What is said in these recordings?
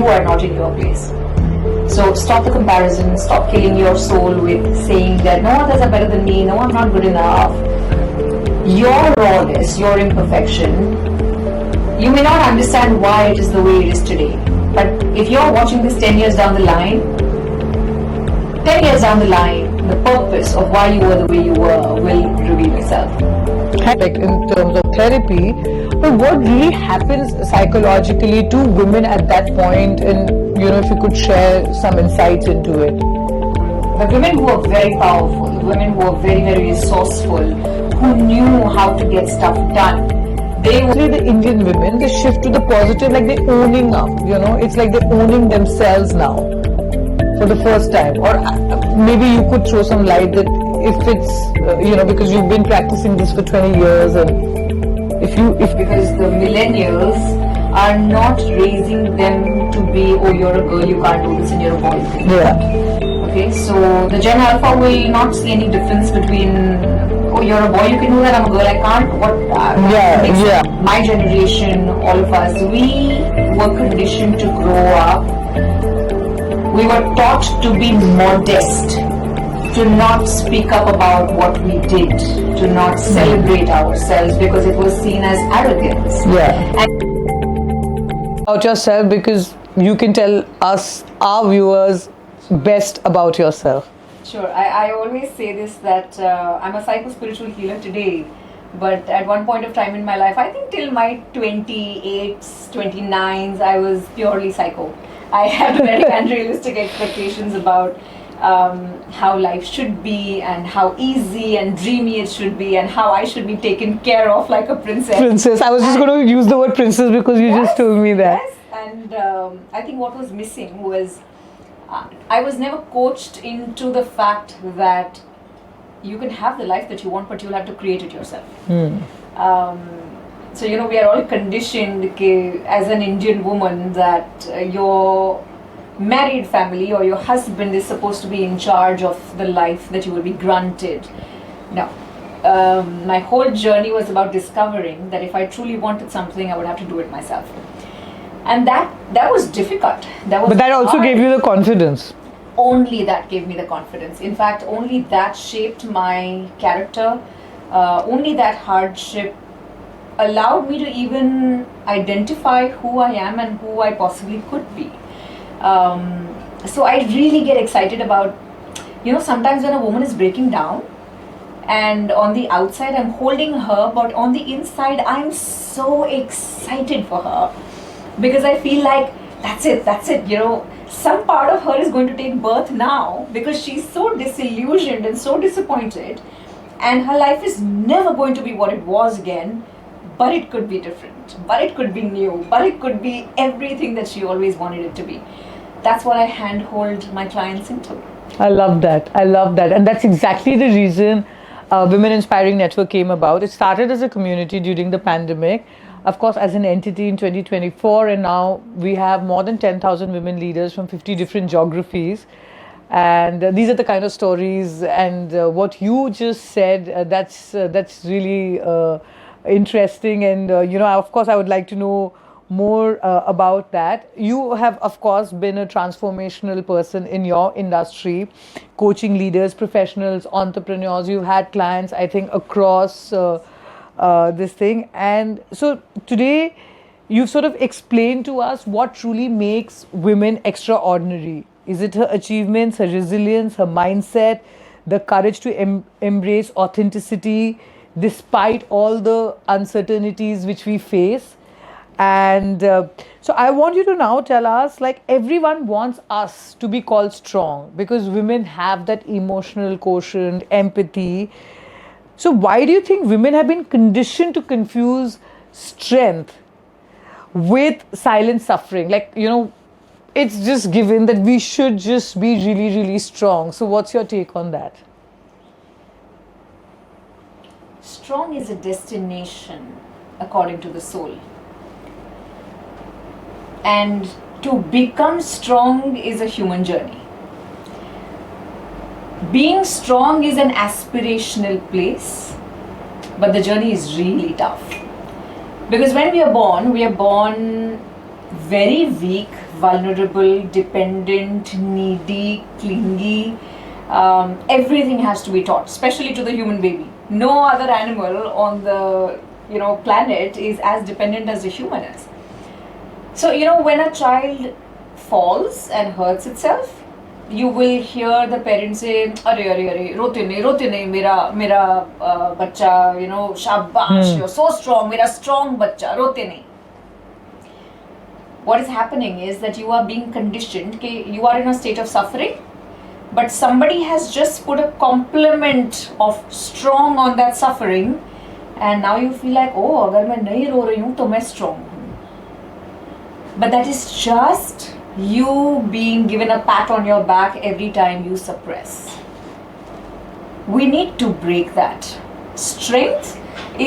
are not in your place. So stop the comparison, stop killing your soul with saying that no others are better than me, no, I'm not good enough. Your rawness, your imperfection, you may not understand why it is the way it is today. But if you're watching this 10 years down the line, 10 years down the line, the purpose of why you were the way you were will reveal itself. Like in terms of therapy, but what really happens psychologically to women at that point, and if you could share some insights into it. The women who are very powerful, the women who are very, very resourceful, who knew how to get stuff done, they were the Indian women, they shift to the positive, like they're owning up, it's like they're owning themselves now for the first time. Or maybe you could throw some light that if it's, because you've been practicing this for 20 years, and because the millennials are not raising them to be, oh, you're a girl, you can't do this, and you're a boy. Yeah. Okay, so the Gen Alpha will not see any difference between, oh, you're a boy, you can do that, I'm a girl, I can't. My generation, all of us, we were conditioned to grow up. We were taught to be modest, to not speak up about what we did, to not celebrate ourselves because it was seen as arrogance. Yeah. About yourself, because you can tell us, our viewers, best about yourself. Sure. I always say this, that I'm a psycho-spiritual healer today, but at one point of time in my life, I think till my 28s, 29s, I was purely psycho. I had very unrealistic expectations about how life should be and how easy and dreamy it should be and how I should be taken care of like a princess. Princess. I was just going to use the word princess because you just told me that. Yes. And I think what was missing was I was never coached into the fact that you can have the life that you want, but you'll have to create it yourself. So, we are all conditioned as an Indian woman that your married family or your husband is supposed to be in charge of the life that you will be granted. No. My whole journey was about discovering that if I truly wanted something, I would have to do it myself. And that was difficult. But that also hard. gave you the confidence. Only that gave me the confidence. In fact, only that shaped my character. Only that hardship allowed me to even identify who I am and who I possibly could be. So I really get excited about, sometimes when a woman is breaking down and on the outside I'm holding her, but on the inside I'm so excited for her because I feel like that's it. Some part of her is going to take birth now because she's so disillusioned and so disappointed, and her life is never going to be what it was again, but it could be different, but it could be new, but it could be everything that she always wanted it to be. That's what I handhold my clients into. I love that. And that's exactly the reason Women Inspiring Network came about. It started as a community during the pandemic, of course, as an entity in 2024, and now we have more than 10,000 women leaders from 50 different geographies. And these are the kind of stories, and what you just said, that's really interesting. And of course, I would like to know more about that. You have, of course, been a transformational person in your industry, coaching leaders, professionals, entrepreneurs. You've had clients, I think, across this thing. And so today, you've sort of explained to us what truly makes women extraordinary. Is it her achievements, her resilience, her mindset, the courage to embrace authenticity despite all the uncertainties which we face? And so I want you to now tell us, like, everyone wants us to be called strong because women have that emotional quotient, empathy. So why do you think women have been conditioned to confuse strength with silent suffering? Like, it's just given that we should just be really, really strong. So what's your take on that? Strong is a destination according to the soul. And to become strong is a human journey. Being strong is an aspirational place, but the journey is really tough. Because when we are born very weak, vulnerable, dependent, needy, clingy. Everything has to be taught, especially to the human baby. No other animal on the planet is as dependent as the human is. So when a child falls and hurts itself, you will hear the parents say, "Arey, rote nahi, mera bacha, shabash, you're so strong, mera strong bacha, rote nahi." What is happening is that you are being conditioned, you are in a state of suffering, but somebody has just put a complement of strong on that suffering, and now you feel like, oh, agar main nahi ro rahi hu to main strong hu. But that is just you being given a pat on your back every time you suppress. We need to break that. Strength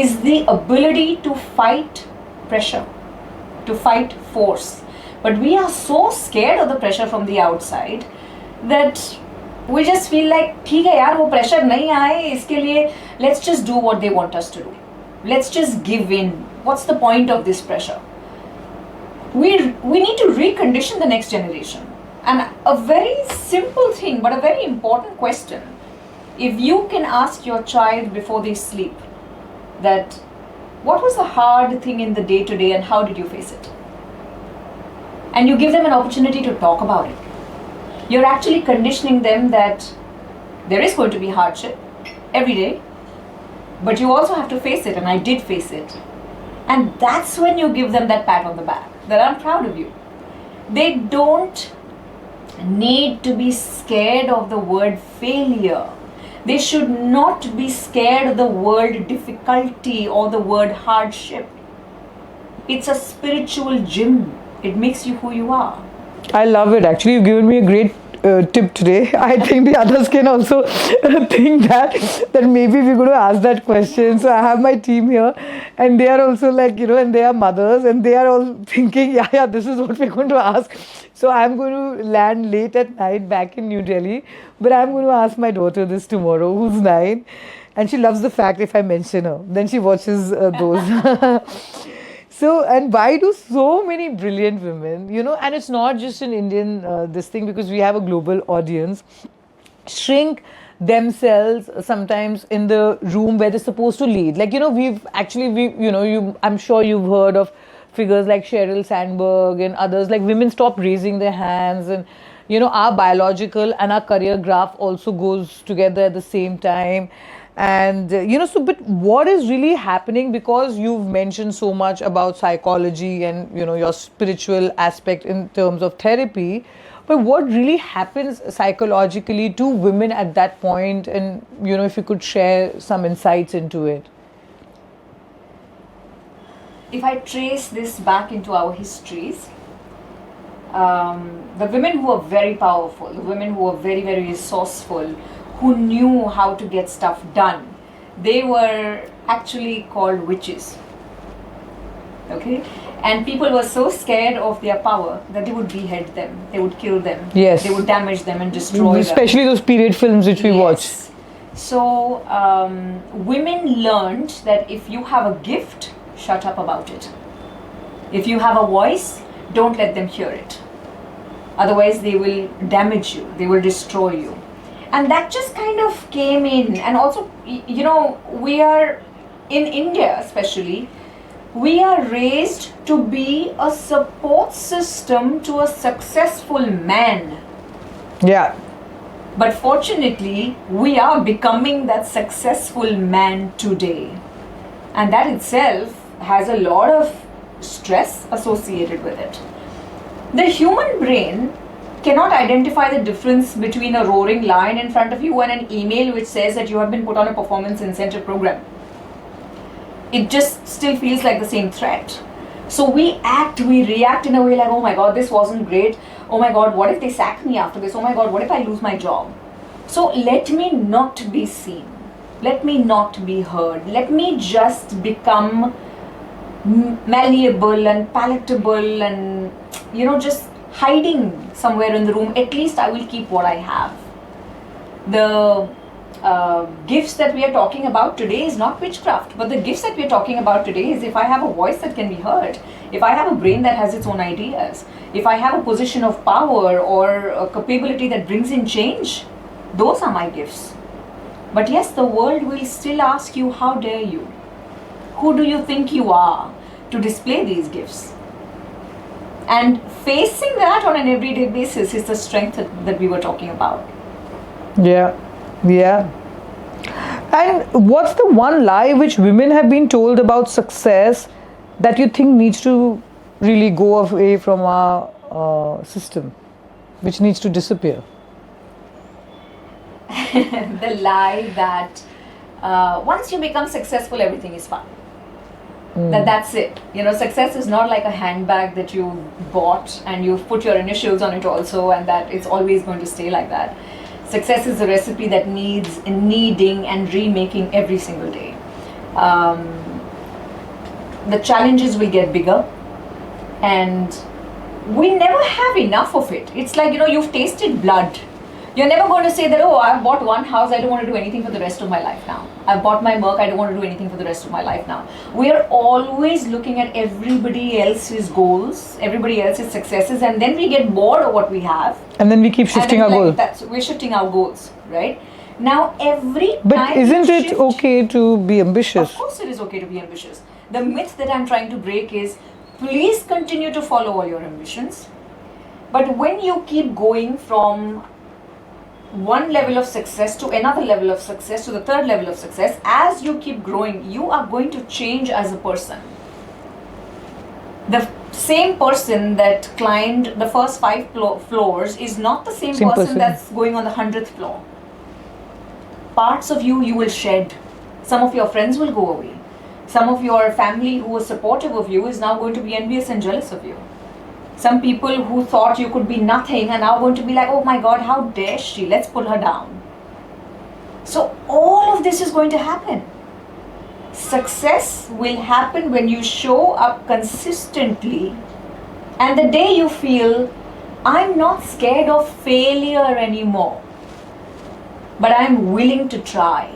is the ability to fight pressure, to fight force. But we are so scared of the pressure from the outside that we just feel like, ठीक है यार, वो pressure नहीं आए, इसके लिए let's just do what they want us to do. Let's just give in. What's the point of this pressure? We need to recondition the next generation. And a very simple thing, but a very important question. If you can ask your child before they sleep that, what was the hard thing in the day today and how did you face it? And you give them an opportunity to talk about it. You're actually conditioning them that there is going to be hardship every day, but you also have to face it, and I did face it. And that's when you give them that pat on the back, that I'm proud of you. They don't need to be scared of the word failure. They should not be scared of the word difficulty or the word hardship. It's a spiritual gym. It makes you who you are. I love it. Actually, you've given me a great tip today. I think the others can also think that maybe we're going to ask that question. So I have my team here, and they are also like, and they are mothers, and they are all thinking, yeah, this is what we're going to ask. So I'm going to land late at night back in New Delhi, but I'm going to ask my daughter this tomorrow, who's 9, and she loves the fact if I mention her, then she watches those. So, and why do so many brilliant women, and it's not just an Indian this thing, because we have a global audience, shrink themselves sometimes in the room where they're supposed to lead. Like, I'm sure you've heard of figures like Sheryl Sandberg and others, like women stop raising their hands, and, our biological and our career graph also goes together at the same time. And but what is really happening, because you've mentioned so much about psychology and your spiritual aspect in terms of therapy, but what really happens psychologically to women at that point, and if you could share some insights into it. If I trace this back into our histories, the women who are very powerful, the women who are very, very resourceful, who knew how to get stuff done, they were actually called witches. Okay? And people were so scared of their power that they would behead them, they would kill them, yes, they would damage them and destroy them. Especially those period films which we watch. So women learned that if you have a gift, shut up about it. If you have a voice, don't let them hear it. Otherwise they will damage you, they will destroy you. And that just kind of came in. And also, we are, in India especially, we are raised to be a support system to a successful man. Yeah. But fortunately, we are becoming that successful man today. And that itself has a lot of stress associated with it. The human brain cannot identify the difference between a roaring lion in front of you and an email which says that you have been put on a performance incentive program. It just still feels like the same threat. So we react in a way like, oh my God, this wasn't great. Oh my God, what if they sack me after this? Oh my God, what if I lose my job? So let me not be seen. Let me not be heard. Let me just become malleable and palatable and, just hiding somewhere in the room. At least I will keep what I have. The gifts that we are talking about today is not witchcraft, but the gifts that we are talking about today is if I have a voice that can be heard, if I have a brain that has its own ideas, if I have a position of power or a capability that brings in change, those are my gifts. But yes, the world will still ask you, how dare you? Who do you think you are to display these gifts? And facing that on an everyday basis is the strength that we were talking about. Yeah, yeah. And what's the one lie which women have been told about success that you think needs to really go away from our system, which needs to disappear? The lie that once you become successful, everything is fine. That's it. You know, success is not like a handbag that you bought and you've put your initials on it also, and that it's always going to stay like that. Success is a recipe that needs kneading and remaking every single day. The challenges will get bigger, and we never have enough of it. It's like, you know, you've tasted blood. You're never going to say that, oh, I've bought one house, I don't want to do anything for the rest of my life now. I've bought my Merc, I don't want to do anything for the rest of my life now. We are always looking at everybody else's goals, everybody else's successes, and then we get bored of what we have. And then we keep shifting our goals. We're shifting our goals, right? Now, every time. But isn't it okay to be ambitious? Of course, it is okay to be ambitious. The myth that I'm trying to break is, please continue to follow all your ambitions. But when you keep going from one level of success to another level of success to the third level of success, as you keep growing, you are going to change as a person. The same person that climbed the first 5 floors is not the same person that's going on the 100th floor. Parts of you will shed. Some of your friends will go away. Some of your family who was supportive of you is now going to be envious and jealous of you. Some people who thought you could be nothing are now going to be like, oh my God, how dare she? Let's pull her down. So all of this is going to happen. Success will happen when you show up consistently, and the day you feel, I'm not scared of failure anymore, but I'm willing to try,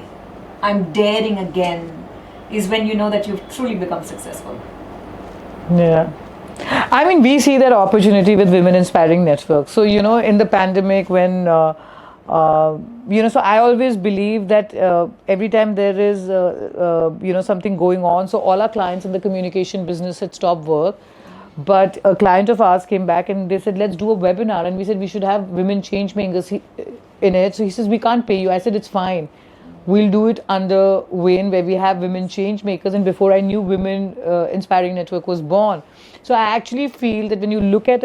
I'm daring again, is when you know that you've truly become successful. Yeah. I mean, we see that opportunity with Women Inspiring Network. So, you know, in the pandemic when, you know, so I always believe that every time there is, you know, something going on, so all our clients in the communication business had stopped work. But a client of ours came back and they said, let's do a webinar. And we said, we should have women change makers in it. So he says, we can't pay you. I said, it's fine. We'll do it under Wayne, where we have women change makers. And before I knew, Women Inspiring Network was born. So I actually feel that when you look at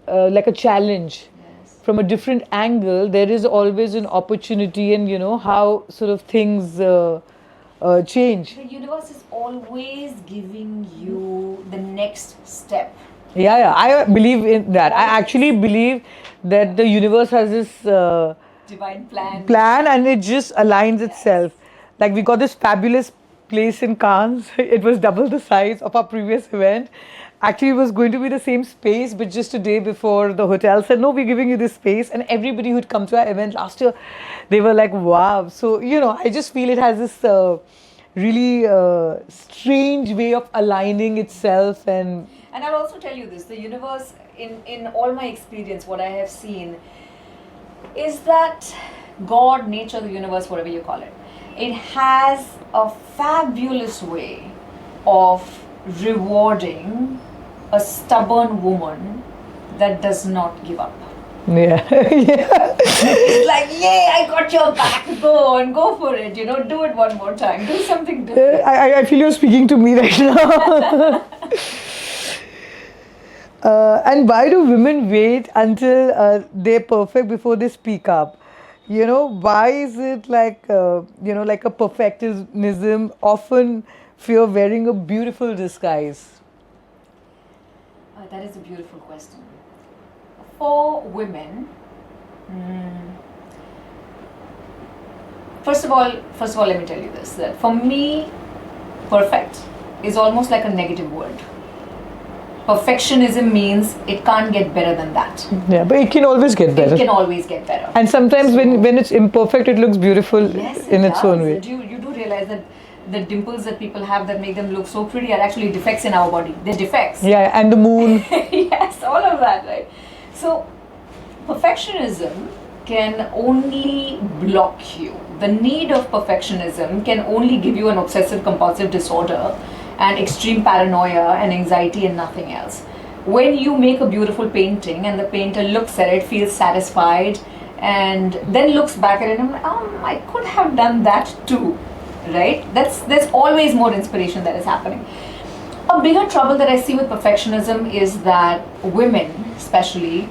like a challenge, yes, from a different angle, there is always an opportunity, and you know how sort of things change. The universe is always giving you the next step. Yeah, I believe in that. I actually believe that the universe has this divine plan, and it just aligns itself. Like, we got this fabulous place in Cannes. It was double the size of our previous event. Actually, it was going to be the same space, but just a day before, the hotel said, no, we're giving you this space. And everybody who'd come to our event last year, they were like, wow. So, you know, I just feel it has this really strange way of aligning itself. And I'll also tell you this, the universe, in all my experience, what I have seen is that God, nature, the universe, whatever you call it, it has a fabulous way of rewarding a stubborn woman that does not give up. Yeah. It's like, yay, I got your back, go on, go for it, you know, do it one more time, do something different. I feel you're speaking to me right now. And why do women wait until they're perfect before they speak up? You know, why is it like, you know, like a perfectionism, often fear wearing a beautiful disguise? That is a beautiful question. For women, first of all, let me tell you this, that for me, perfect is almost like a negative word. Perfectionism means it can't get better than that. Yeah, but it can always get better. It can always get better. And sometimes when it's imperfect, it looks beautiful Yes, in its own does. way. You do realize that the dimples that people have that make them look so pretty are actually defects in our body. They're defects. Yeah, and the moon. Yes, all of that, right? So, perfectionism can only block you. The need of perfectionism can only give you an obsessive compulsive disorder and extreme paranoia and anxiety and nothing else. When you make a beautiful painting and the painter looks at it, feels satisfied, and then looks back at it and I could have done that too, right? There's always more inspiration that is happening. A bigger trouble that I see with perfectionism is that women, especially,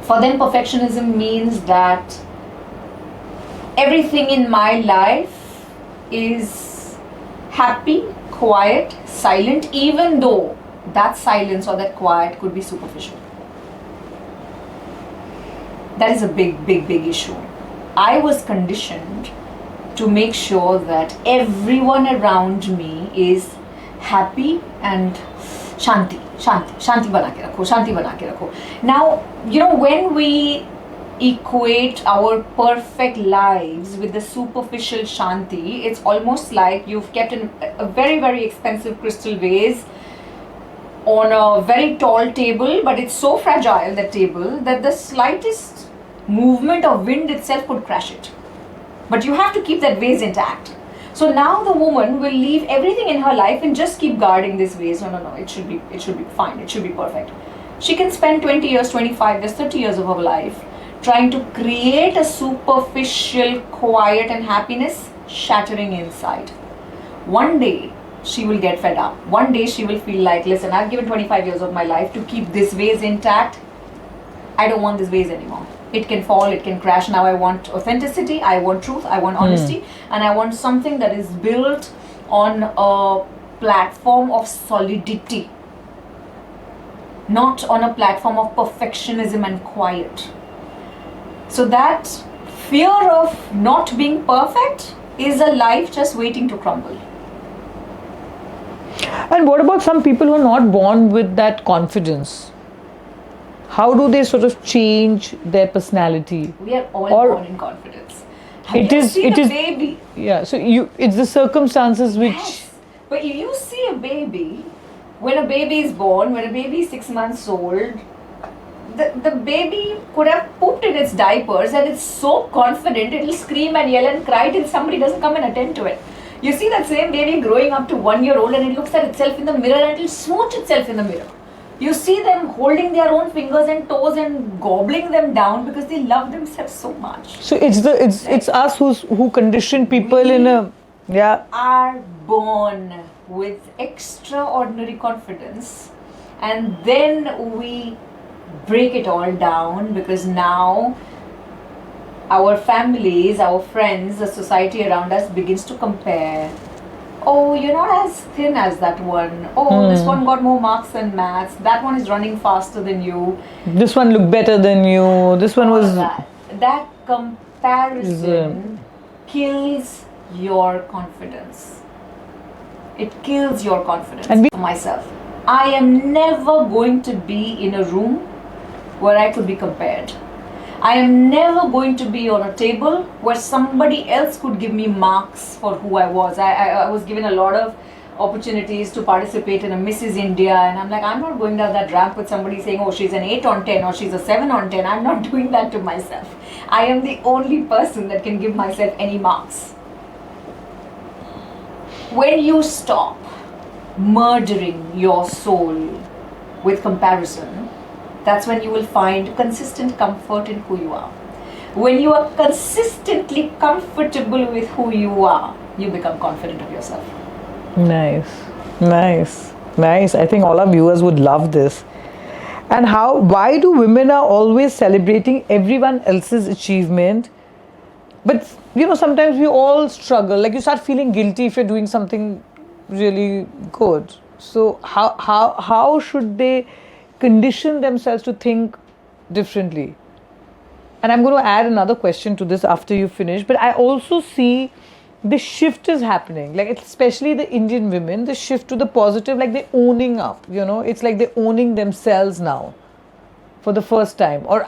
for them perfectionism means that everything in my life is happy, quiet, silent, even though that silence or that quiet could be superficial. That is a big, big, big issue. I was conditioned to make sure that everyone around me is happy and shanti, shanti, shanti bana ke rakho, shanti bana ke rakho. Now, when we equate our perfect lives with the superficial shanti, it's almost like you've kept a very, very expensive crystal vase on a very tall table, but it's so fragile, that table, that the slightest movement of wind itself could crash it. But you have to keep that vase intact. So now the woman will leave everything in her life and just keep guarding this vase. No, it should be fine, it should be perfect. She can spend 20 years, 25 years, 30 years of her life trying to create a superficial quiet and happiness, shattering inside. One day she will get fed up. One day she will feel like, listen, I've given 25 years of my life to keep this vase intact. I don't want this vase anymore. It can fall, it can crash. Now I want authenticity, I want truth, I want honesty, and I want something that is built on a platform of solidity, not on a platform of perfectionism and quiet. So that fear of not being perfect is a life just waiting to crumble. And what about some people who are not born with that confidence? How do they sort of change their personality? We are all born in confidence. It is a baby? Yeah, so it's the circumstances which... Yes. But if you see a baby, when a baby is born, when a baby is 6 months old, the baby could have pooped in its diapers and it's so confident, it'll scream and yell and cry till somebody doesn't come and attend to it. You see that same baby growing up to 1 year old and it looks at itself in the mirror and it'll smooch itself in the mirror. You see them holding their own fingers and toes and gobbling them down because they love themselves so much. So it's us who condition people are born with extraordinary confidence, and then we break it all down because now our families, our friends, the society around us begins to compare. Oh, you're not as thin as that one. Oh, this one got more marks than maths. That one is running faster than you. This one looked better than you. This one was... That comparison kills your confidence. It kills your confidence. And myself, I am never going to be in a room where I could be compared. I am never going to be on a table where somebody else could give me marks for who I was. I was given a lot of opportunities to participate in a Mrs. India, and I'm like, I'm not going down that ramp with somebody saying, oh, she's an 8 on 10 or she's a 7 on 10. I'm not doing that to myself. I am the only person that can give myself any marks. When you stop murdering your soul with comparison, that's when you will find consistent comfort in who you are. When you are consistently comfortable with who you are, you become confident of yourself. Nice. I think all our viewers would love this. And why do women are always celebrating everyone else's achievement? But sometimes we all struggle. Like you start feeling guilty if you're doing something really good. So how should they condition themselves to think differently? And I'm going to add another question to this after you finish. But I also see the shift is happening. Like especially the Indian women, the shift to the positive, like they're owning up. It's like they're owning themselves now for the first time. Or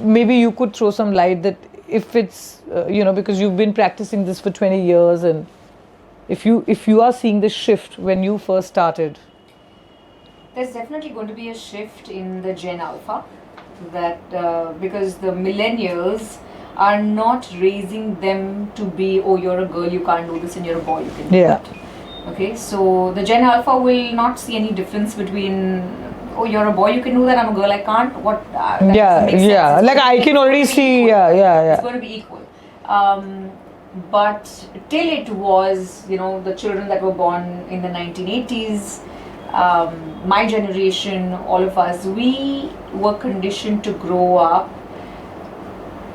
maybe you could throw some light that if it's because you've been practicing this for 20 years, and if you are seeing the shift when you first started. There's definitely going to be a shift in the Gen Alpha, that because the millennials are not raising them to be, oh, you're a girl, you can't do this, and you're a boy, you can do Yeah. that. Okay, so the Gen Alpha will not see any difference between, oh, you're a boy, you can do that, I'm a girl, I can't. What? That Yeah, makes sense. yeah. It's Like going to I be- can it's going already to be see. equal. Yeah, yeah, It's yeah. going to be equal. But till it was, the children that were born in the 1980s, my generation, all of us, we were conditioned to grow up.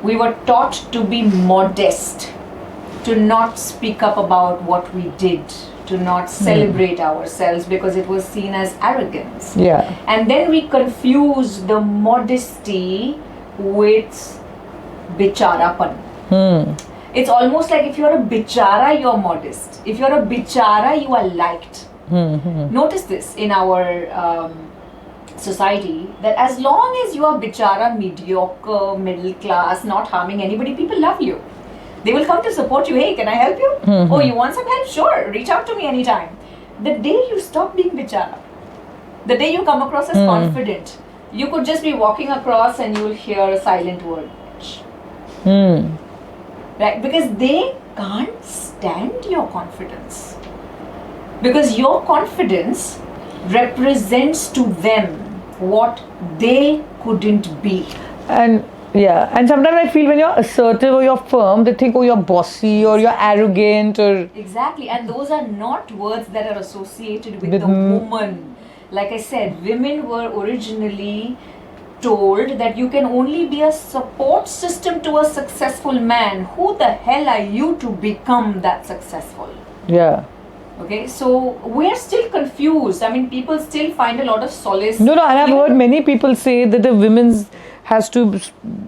We were taught to be modest, to not speak up about what we did, to not celebrate ourselves because it was seen as arrogance. Yeah. And then we confuse the modesty with bicharapan. It's almost like if you're a bichara, you're modest. If you're a bichara, you are liked. Notice this in our society, that as long as you are bichara, mediocre, middle class, not harming anybody, people love you. They will come to support you. Hey, can I help you? Oh, you want some help? Sure, reach out to me anytime. The day you stop being bichara, the day you come across as confident, you could just be walking across and you will hear a silent word. Right? Because they can't stand your confidence. Because your confidence represents to them what they couldn't be. And sometimes I feel when you're assertive or you're firm, they think, oh, you're bossy or you're arrogant or. Exactly, and those are not words that are associated with With the woman. Like I said, women were originally told that you can only be a support system to a successful man. Who the hell are you to become that successful? Yeah. Okay, so we're still confused. I mean, people still find a lot of solace. No, and I've Even- heard many people say that the women's has to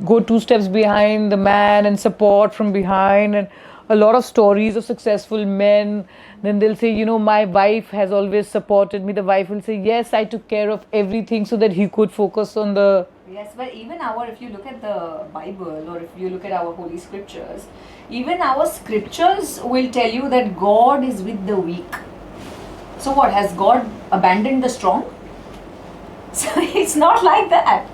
go 2 steps behind the man and support from behind, and a lot of stories of successful men. Then they'll say, my wife has always supported me. The wife will say, yes, I took care of everything so that he could focus on the. Yes, but even if you look at the Bible or if you look at our holy scriptures, even our scriptures will tell you that God is with the weak. So what, has God abandoned the strong? So it's not like that.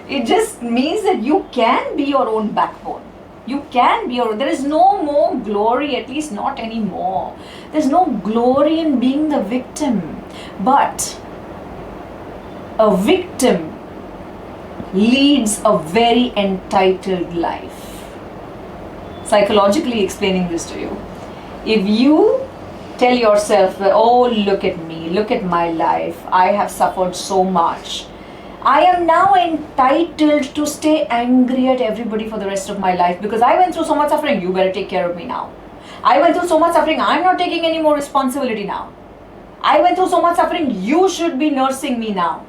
It just means that you can be your own backbone. You can be there is no more glory, at least not anymore. There's no glory in being the victim. But a victim leads a very entitled life. Psychologically explaining this to you, if you tell yourself, oh, look at me, look at my life, I have suffered so much, I am now entitled to stay angry at everybody for the rest of my life because I went through so much suffering, you better take care of me now. I went through so much suffering, I'm not taking any more responsibility now. I went through so much suffering, you should be nursing me now.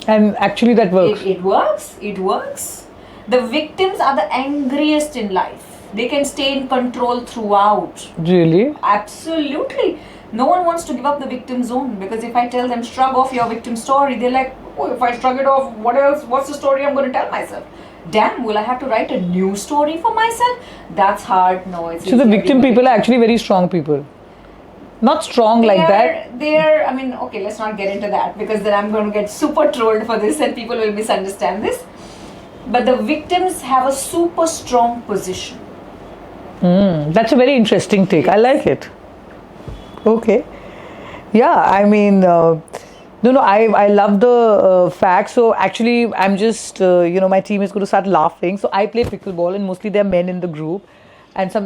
And actually that works. It works. It works. The victims are the angriest in life. They can stay in control throughout. Really? Absolutely. No one wants to give up the victim zone because if I tell them shrug off your victim story, they're like, oh, if I shrug it off, what else? What's the story I'm going to tell myself? Damn, will I have to write a new story for myself? That's hard. No, it's So the victim people are actually very strong people. Not strong like that. I mean, okay, let's not get into that because then I'm going to get super trolled for this and people will misunderstand this. But the victims have a super strong position. That's a very interesting take. I like it. Okay. Yeah, I mean, I love the fact. So actually, I'm just, my team is going to start laughing. So I play pickleball and mostly there are men in the group. And so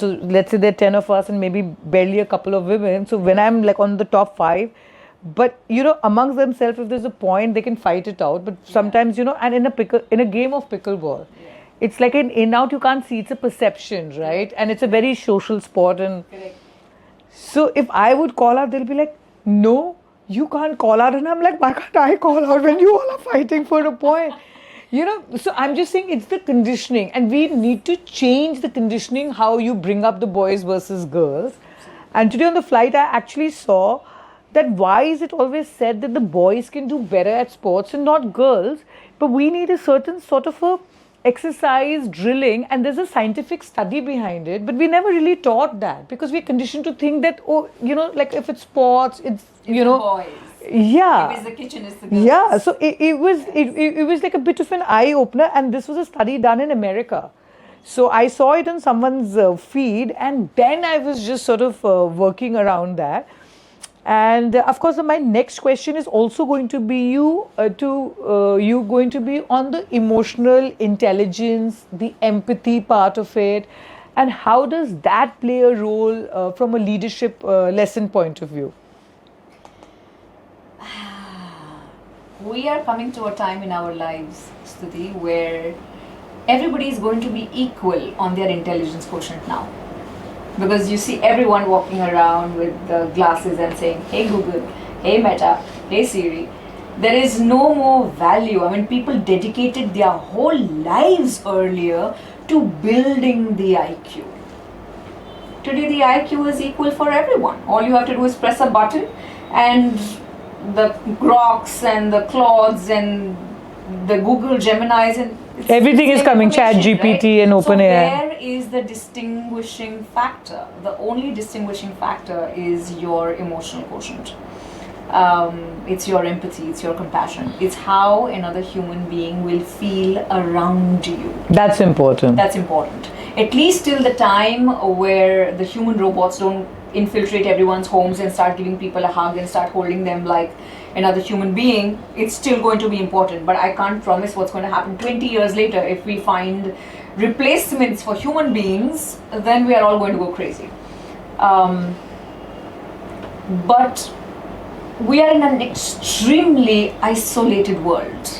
let's say there are 10 of us and maybe barely a couple of women. So when I'm like on the top 5, but amongst themselves, if there's a point, they can fight it out. But sometimes, and in a game of pickleball, it's like an in-out, you can't see, it's a perception, right? And it's a very social sport. And Correct. so if I would call out, they'll be like, no, you can't call out. And I'm like, why can't I call out when you all are fighting for a point? So I'm just saying it's the conditioning, and we need to change the conditioning how you bring up the boys versus girls. And today on the flight, I actually saw that why is it always said that the boys can do better at sports and not girls, but we need a certain sort of a exercise drilling, and there's a scientific study behind it, but we never really taught that because we're conditioned to think that, oh, like if it's sports, it's boys. yeah. If it's the kitchen, it's the girls. Yeah, so it was like a bit of an eye opener, and this was a study done in America. So I saw it on someone's feed, and then I was just sort of working around that. And of course, my next question is also going to be you going to be on the emotional intelligence, the empathy part of it, and how does that play a role from a leadership lesson point of view? We are coming to a time in our lives, Stuti, where everybody is going to be equal on their intelligence quotient now. Because you see everyone walking around with the glasses and saying, hey Google, hey Meta, hey Siri. There is no more value. I mean, people dedicated their whole lives earlier to building the IQ. Today the IQ is equal for everyone. All you have to do is press a button, and the Groks and the Claudes and the Google Geminis and everything is coming, Chat GPT, right? And OpenAI. So where is the distinguishing factor? The only distinguishing factor is your emotional quotient. It's your empathy, it's your compassion. It's how another human being will feel around you. That's important. That's important. At least till the time where the human robots don't infiltrate everyone's homes and start giving people a hug and start holding them like another human being, it's still going to be important. But I can't promise what's going to happen 20 years later. If we find replacements for human beings, then we are all going to go crazy. But we are in an extremely isolated world.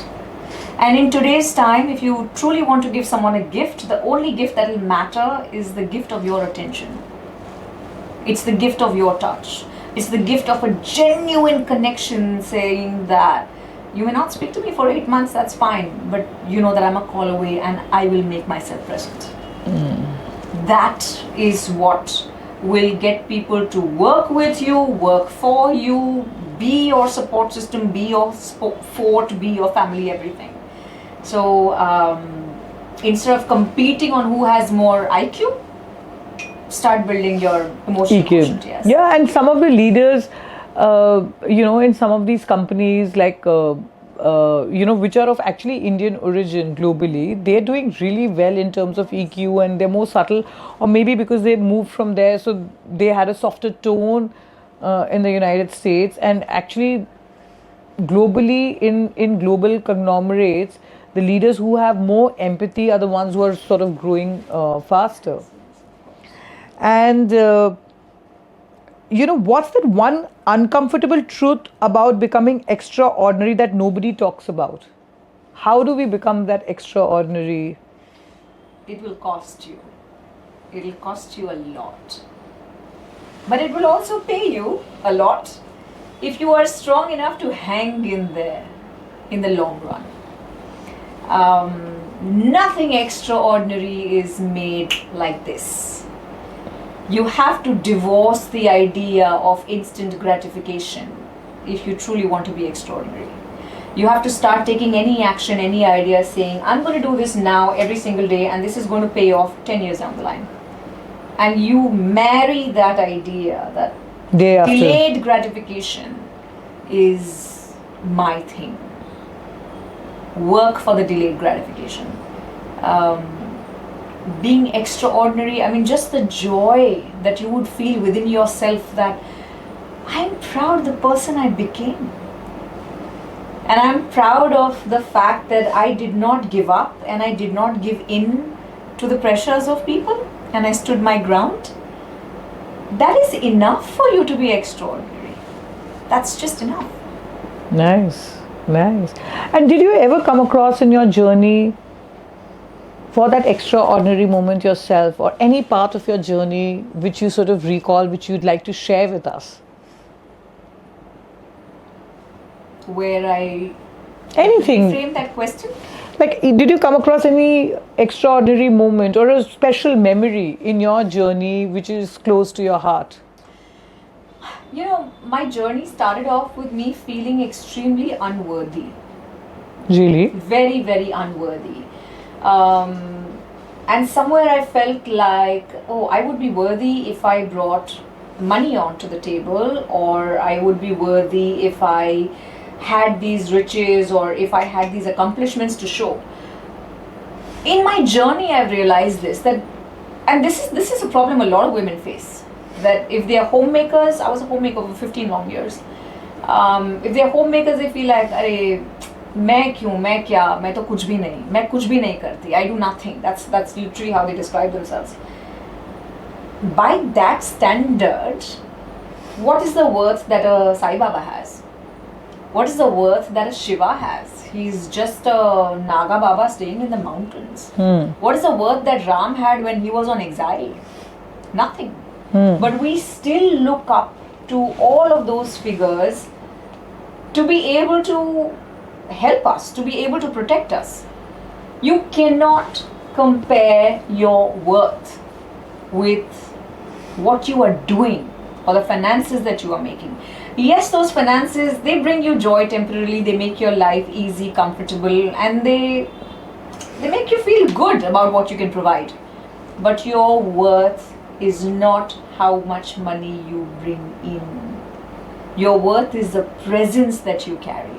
And in today's time, if you truly want to give someone a gift, the only gift that will matter is the gift of your attention. It's the gift of your touch. It's the gift of a genuine connection, saying that you may not speak to me for 8 months, that's fine, but you know that I'm a call away and I will make myself present. That is what will get people to work with you, work for you, be your support system, be your fort, be your family, everything. So instead of competing on who has more IQ, start building your emotional quotient. Yes. Yeah, and some of the leaders, in some of these companies like, which are of actually Indian origin globally, they're doing really well in terms of EQ, and they're more subtle, or maybe because they moved from there, so they had a softer tone in the United States. And actually, globally, in global conglomerates, the leaders who have more empathy are the ones who are sort of growing faster. And what's that one uncomfortable truth about becoming extraordinary that nobody talks about? How do we become that extraordinary? It will cost you. It will cost you a lot. But it will also pay you a lot if you are strong enough to hang in there in the long run. Nothing extraordinary is made like this. You have to divorce the idea of instant gratification if you truly want to be extraordinary. You have to start taking any action, any idea, saying, I'm going to do this now every single day, and this is going to pay off 10 years down the line. And you marry that idea that delayed gratification is my thing. Work for the delayed gratification. Being extraordinary, I mean, just the joy that you would feel within yourself that I'm proud of the person I became. And I'm proud of the fact that I did not give up and I did not give in to the pressures of people, and I stood my ground. That is enough for you to be extraordinary. That's just enough. Nice. And did you ever come across in your journey for that extraordinary moment yourself, or any part of your journey which you sort of recall, which you'd like to share with us? Where I Anything. Frame that question? Like, did you come across any extraordinary moment or a special memory in your journey which is close to your heart? You know, my journey started off with me feeling extremely unworthy. Really? Very, very unworthy. And somewhere I felt like, oh, I would be worthy if I brought money onto the table, or I would be worthy if I had these riches, or if I had these accomplishments to show. In my journey, I've realized this, that, and this is a problem a lot of women face, that if they are homemakers, I was a homemaker for 15 long years. If they are homemakers, they feel like, अरे मैं क्यों, मैं क्या, मैं तो कुछ भी नहीं करती, I do nothing. That's literally how they describe themselves. By that standard, what is the worth that a Sai Baba has? What is the worth that a Shiva has? He's just a Naga Baba staying in the mountains. What is the worth that Ram had when he was on exile? Nothing. But we still look up to all of those figures to be able to help us, to be able to protect us. You cannot compare your worth with what you are doing or the finances that you are making. Yes, those finances, they bring you joy temporarily, they make your life easy, comfortable, and they make you feel good about what you can provide. But your worth is not how much money you bring in. Your worth is the presence that you carry.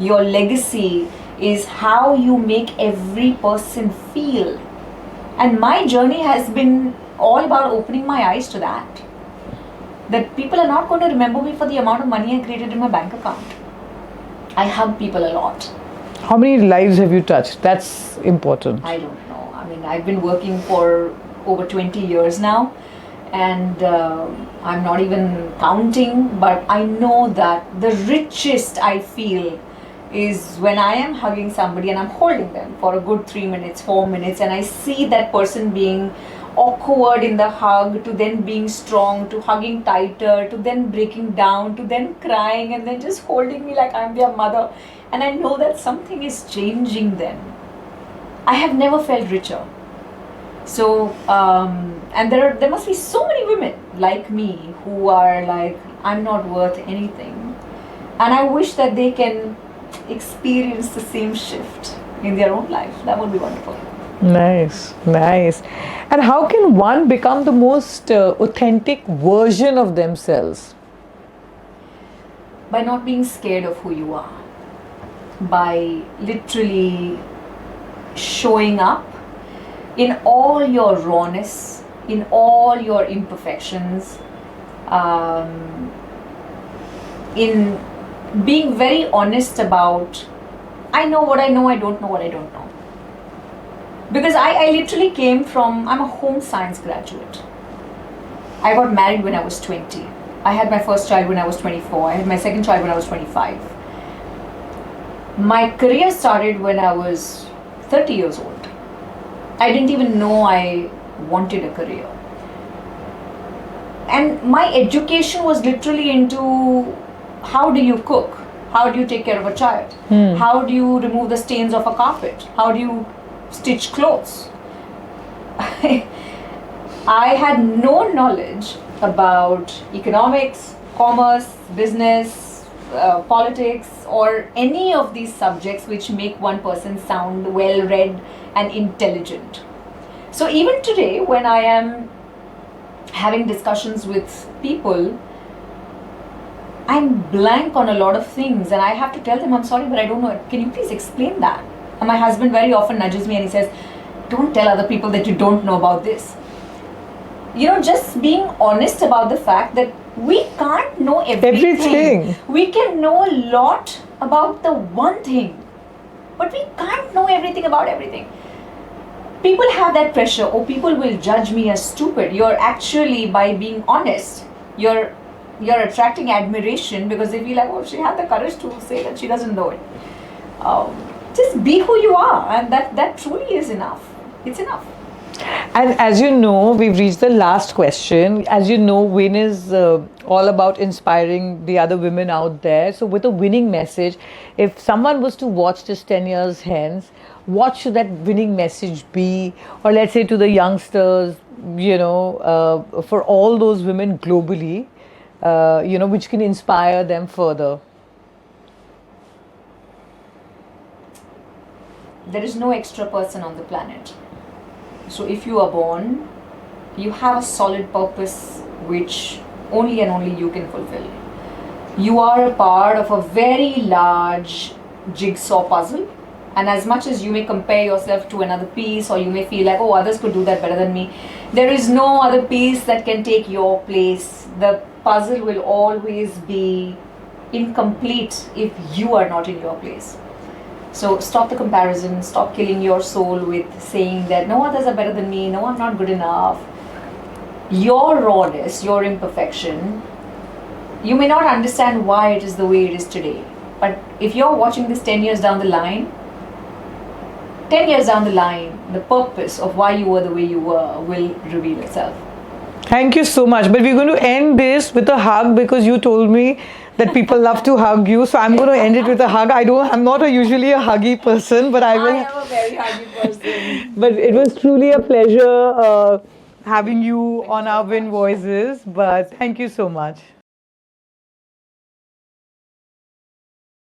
Your legacy is how you make every person feel. And my journey has been all about opening my eyes to that. That people are not going to remember me for the amount of money I created in my bank account. I hug people a lot. How many lives have you touched? That's important. I don't know. I mean, I've been working for over 20 years now, and I'm not even counting, but I know that the richest I feel is when I am hugging somebody and I'm holding them for a good 3 minutes, 4 minutes, and I see that person being awkward in the hug, to then being strong, to hugging tighter, to then breaking down, to then crying, and then just holding me like I'm their mother. And I know that something is changing them. I have never felt richer. So, and there must be so many women like me who are like, I'm not worth anything. And I wish that they can experience the same shift in their own life. That would be wonderful. Nice, nice. And how can one become the most authentic version of themselves? By not being scared of who you are. By literally showing up in all your rawness, in all your imperfections, in being very honest about, I know what I know, I don't know what I don't know. Because I literally came from, I'm a home science graduate. I got married when I was 20. I had my first child when I was 24. I had my second child when I was 25. My career started when I was 30 years old. I didn't even know I wanted a career. And my education was literally into how do you cook? How do you take care of a child? How do you remove the stains of a carpet? How do you stitch clothes? I had no knowledge about economics, commerce, business, politics, or any of these subjects which make one person sound well-read and intelligent. So even today, when I am having discussions with people, I'm blank on a lot of things, and I have to tell them, I'm sorry, but I don't know it. Can you please explain that? And my husband very often nudges me and he says, don't tell other people that you don't know about this. You know, just being honest about the fact that we can't know everything. We can know a lot about the one thing, but we can't know everything about everything. People have that pressure, or people will judge me as stupid. You're actually, by being honest, you're attracting admiration, because they feel like, oh, she had the courage to say that she doesn't know it. Just be who you are, and that truly is enough. It's enough. And as you know, we've reached the last question. As you know, Win is all about inspiring the other women out there. So, with a winning message, if someone was to watch this 10 years hence, what should that winning message be? Or let's say to the youngsters, for all those women globally, which can inspire them further. There is no extra person on the planet. So if you are born, you have a solid purpose which only and only you can fulfill. You are a part of a very large jigsaw puzzle, and as much as you may compare yourself to another piece, or you may feel like, oh, others could do that better than me, there is no other piece that can take your place. The puzzle will always be incomplete if you are not in your place. So stop the comparison, stop killing your soul with saying that no, others are better than me, no, I'm not good enough. Your rawness, your imperfection, you may not understand why it is the way it is today. But if you're watching this 10 years down the line, 10 years down the line, the purpose of why you were the way you were will reveal itself. Thank you so much. But we're going to end this with a hug because you told me that people love to hug you. So I'm going to end it with a hug. I'm not usually a huggy person, but I will. I am a very huggy person. But it was truly a pleasure having you on our Win Voices. But thank you so much.